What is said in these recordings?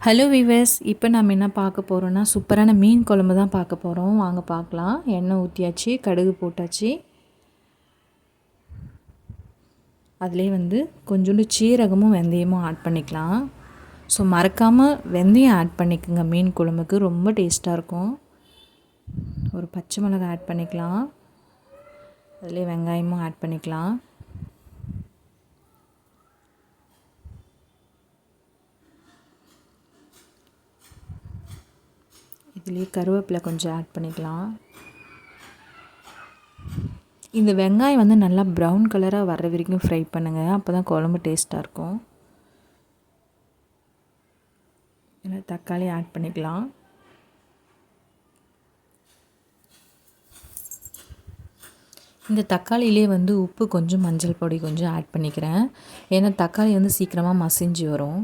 Hello viewers, இப்போ நம்ம என்ன பார்க்க போகிறோன்னா சூப்பரான மீன் குழம்பு தான் பார்க்க போகிறோம். வாங்க பார்க்கலாம். எண்ணெய் ஊற்றியாச்சு, கடுகு போட்டாச்சு. அதிலே கொஞ்சோண்டு சீரகமும் வெந்தயமும் ஆட் பண்ணிக்கலாம். ஸோ மறக்காமல் வெந்தயம் ஆட் பண்ணிக்கோங்க. மீன் குழம்புக்கு ரொம்ப டேஸ்ட்டாக இருக்கும். ஒரு பச்சை மிளகாய் ஆட் பண்ணிக்கலாம். அதிலே வெங்காயமும் ஆட் பண்ணிக்கலாம். இதுலேயே கருவேப்பிலை கொஞ்சம் ஆட் பண்ணிக்கலாம். இந்த வெங்காயம் நல்லா ப்ரௌன் கலராக வர்ற வரைக்கும் ஃப்ரை பண்ணுங்கள். அப்போ தான் குழம்பு டேஸ்ட்டாக இருக்கும். இதில் தக்காளி ஆட் பண்ணிக்கலாம். இந்த தக்காளியிலே உப்பு கொஞ்சம் மஞ்சள் பொடி கொஞ்சம் ஆட் பண்ணிக்கிறேன். ஏன்னா தக்காளி சீக்கிரமாக மசிஞ்சு வரும்.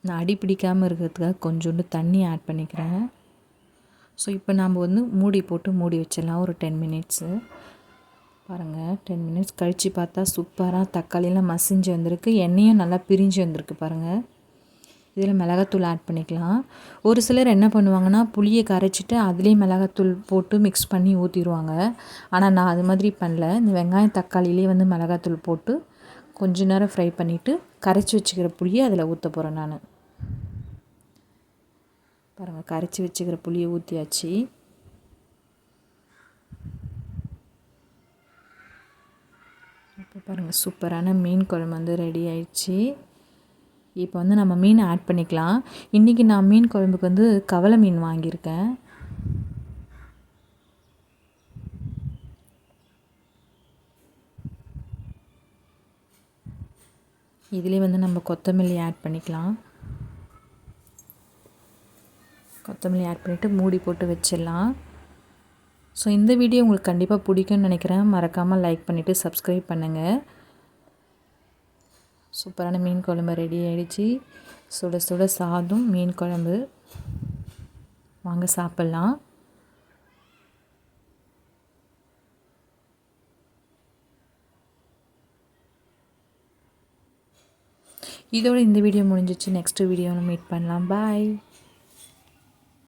நான் அடி பிடிக்காமல் இருக்கிறதுக்காக கொஞ்சோண்டு தண்ணி ஆட் பண்ணிக்கிறேன். ஸோ இப்போ நாம் மூடி போட்டு மூடி வச்சிடலாம் ஒரு 10 மினிட்ஸு. பாருங்கள், 10 மினிட்ஸ் கழித்து பார்த்தா சூப்பராக தக்காளியெல்லாம் மசிஞ்சு வந்திருக்கு. எண்ணெயும் நல்லா பிரிஞ்சு வந்திருக்கு பாருங்கள். இதில் மிளகாத்தூள் ஆட் பண்ணிக்கலாம். ஒரு சிலர் என்ன பண்ணுவாங்கன்னா புளியை கரைச்சிட்டு அதுலேயே மிளகாத்தூள் போட்டு மிக்ஸ் பண்ணி ஊற்றிடுவாங்க. ஆனால் நான் அது மாதிரி பண்ணல. இந்த வெங்காயம் தக்காளியிலே மிளகாத்தூள் போட்டு கொஞ்ச நேரம் ஃப்ரை பண்ணிவிட்டு கரைச்சி வச்சுக்கிற புளியை அதில் ஊற்ற போகிறேன் நான். பாருங்கள், கரைச்சி வச்சுக்கிற புளியை ஊற்றியாச்சு. இப்போ பாருங்கள், சூப்பரான மீன் குழம்பு ரெடி ஆயிடுச்சு. இப்போ நம்ம மீனை ஆட் பண்ணிக்கலாம். இன்றைக்கி நான் மீன் குழம்புக்கு கவலை மீன் வாங்கியிருக்கேன். இதிலே நம்ம கொத்தமல்லி ஆட் பண்ணிக்கலாம். கொத்தமல்லி ஆட் பண்ணிவிட்டு மூடி போட்டு வச்சிடலாம். ஸோ இந்த வீடியோ உங்களுக்கு கண்டிப்பாக பிடிக்கும்னு நினைக்கிறேன். மறக்காமல் லைக் பண்ணிவிட்டு சப்ஸ்கிரைப் பண்ணுங்கள். சூப்பரான மீன் குழம்பு ரெடி ஆகிடுச்சு. சுட சுட சாதம் மீன் குழம்பு. வாங்க சாப்பிட்லாம். இதோட இந்த வீடியோ முடிஞ்சிச்சு. நெக்ஸ்ட் வீடியோவில் மீட் பண்ணலாம். பாய்.